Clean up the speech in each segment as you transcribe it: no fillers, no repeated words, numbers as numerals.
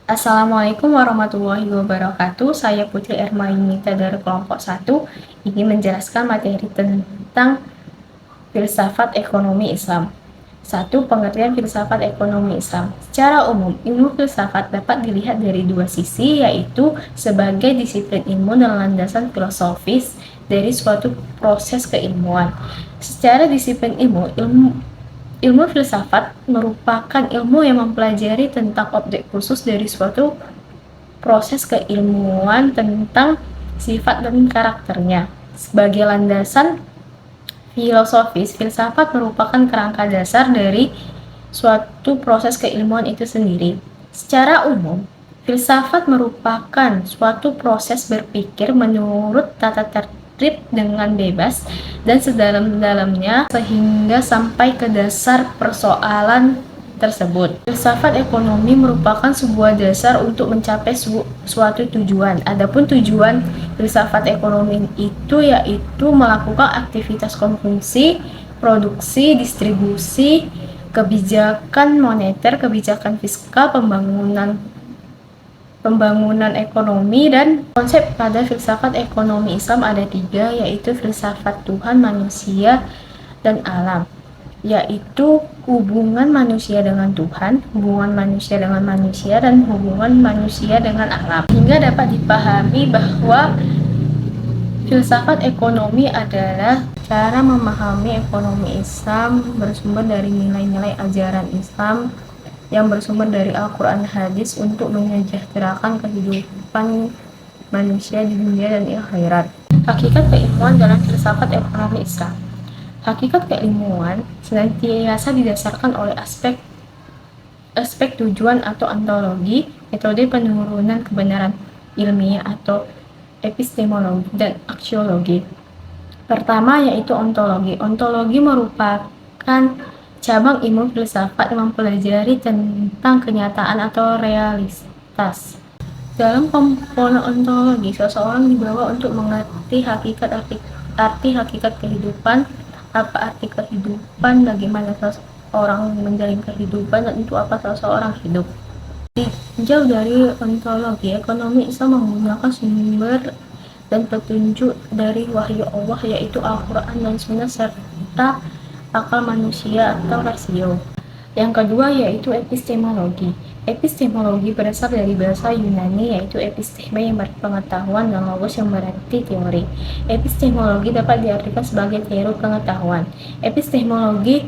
Assalamualaikum warahmatullahi wabarakatuh. Saya Putri Ermainita dari kelompok 1 ingin menjelaskan materi tentang filsafat ekonomi Islam. 1. Pengertian filsafat ekonomi Islam. Secara umum, ilmu filsafat dapat dilihat dari dua sisi, yaitu sebagai disiplin ilmu dan landasan filosofis dari suatu proses keilmuan. Secara disiplin ilmu filsafat merupakan ilmu yang mempelajari tentang objek khusus dari suatu proses keilmuan tentang sifat dan karakternya. Sebagai landasan filosofis, filsafat merupakan kerangka dasar dari suatu proses keilmuan itu sendiri. Secara umum, filsafat merupakan suatu proses berpikir menurut tata tertib dengan bebas dan sedalam-dalamnya sehingga sampai ke dasar persoalan tersebut. Filsafat ekonomi merupakan sebuah dasar untuk mencapai suatu tujuan. Adapun tujuan filsafat ekonomi itu yaitu melakukan aktivitas konsumsi, produksi, distribusi, kebijakan moneter, kebijakan fiskal, pembangunan ekonomi, dan konsep pada filsafat ekonomi Islam ada 3, yaitu filsafat Tuhan, manusia, dan alam, yaitu hubungan manusia dengan Tuhan, hubungan manusia dengan manusia, dan hubungan manusia dengan alam. Hingga dapat dipahami bahwa filsafat ekonomi adalah cara memahami ekonomi Islam bersumber dari nilai-nilai ajaran Islam yang bersumber dari Al-Quran Hadis untuk menyejahterakan kehidupan manusia di dunia dan di akhirat. Hakikat keilmuan dalam filsafat ekonomi Islam. Hakikat keilmuan senantiasa didasarkan oleh aspek tujuan atau ontologi, metode penurunan kebenaran ilmiah atau epistemologi, dan aksiologi. Pertama yaitu ontologi. Ontologi merupakan cabang ilmu filsafat yang mempelajari tentang kenyataan atau realitas. Dalam komponen ontologi, seseorang dibawa untuk mengerti arti hakikat kehidupan, apa arti kehidupan, bagaimana seseorang menjalin kehidupan, dan untuk apa seseorang hidup. Jauh dari ontologi, ekonomi Islam menggunakan sumber dan petunjuk dari wahyu Allah, yaitu Al-Quran dan Sunnah, serta akal manusia atau rasio. Yang kedua yaitu epistemologi. Epistemologi berasal dari bahasa Yunani, yaitu episteme yang berpengetahuan dan logos yang berarti teori. Epistemologi dapat diartikan sebagai teori pengetahuan. Epistemologi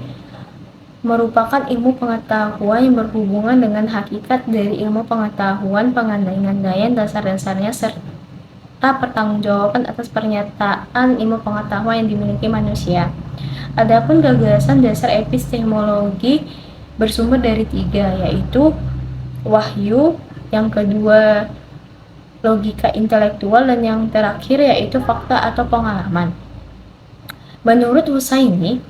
merupakan ilmu pengetahuan yang berhubungan dengan hakikat dari ilmu pengetahuan, pengandaian dasar-dasarnya, serta pertanggungjawaban atas pernyataan ilmu pengetahuan yang dimiliki manusia. Adapun gagasan dasar epistemologi bersumber dari 3, yaitu wahyu, yang kedua logika intelektual, dan yang terakhir yaitu fakta atau pengalaman. Menurut Husaini,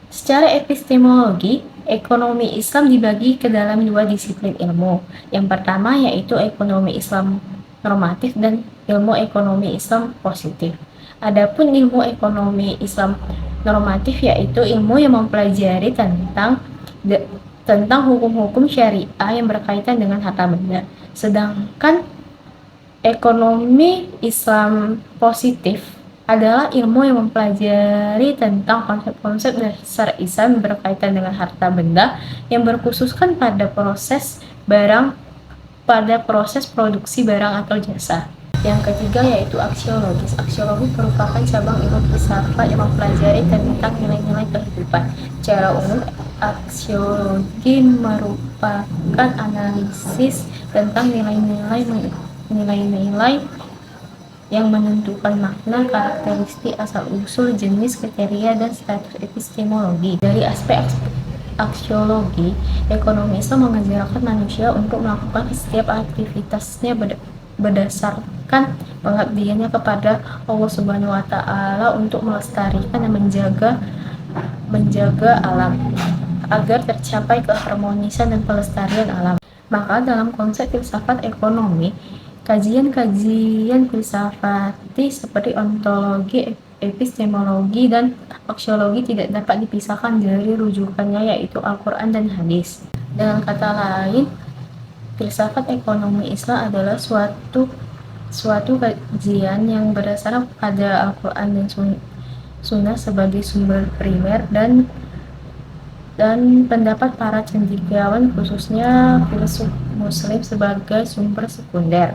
secara epistemologi, ekonomi Islam dibagi ke dalam 2 disiplin ilmu. Yang pertama yaitu ekonomi Islam normatif dan ilmu ekonomi Islam positif. Adapun ilmu ekonomi Islam normatif yaitu ilmu yang mempelajari tentang hukum-hukum syariah yang berkaitan dengan harta benda. Sedangkan ekonomi Islam positif adalah ilmu yang mempelajari tentang konsep-konsep dasar Islam berkaitan dengan harta benda yang berkhususkan pada proses produksi barang atau jasa. Yang ketiga yaitu aksiologis. Aksiologi merupakan cabang ilmu filsafat yang mempelajari tentang nilai-nilai kehidupan. Secara umum, aksiologi merupakan analisis tentang nilai-nilai yang menentukan makna, karakteristik, asal-usul, jenis, kriteria, dan status epistemologi. Dari aspek aksiologi, ekonomi Islam mengajarkan manusia untuk melakukan setiap aktivitasnya berdasarkan pengabdiannya kepada Allah Subhanahu wa Ta'ala untuk melestarikan dan menjaga alam agar tercapai keharmonisan dan pelestarian alam. Maka dalam konsep filsafat ekonomi, kajian-kajian filsafati seperti ontologi, epistemologi, dan aksiologi tidak dapat dipisahkan dari rujukannya yaitu Al-Quran dan Hadis. Dengan kata lain, Filsafat ekonomi Islam adalah suatu kajian yang berdasar pada Al-Quran dan Sunnah sebagai sumber primer dan pendapat para cendekiawan khususnya filsuf Muslim sebagai sumber sekunder.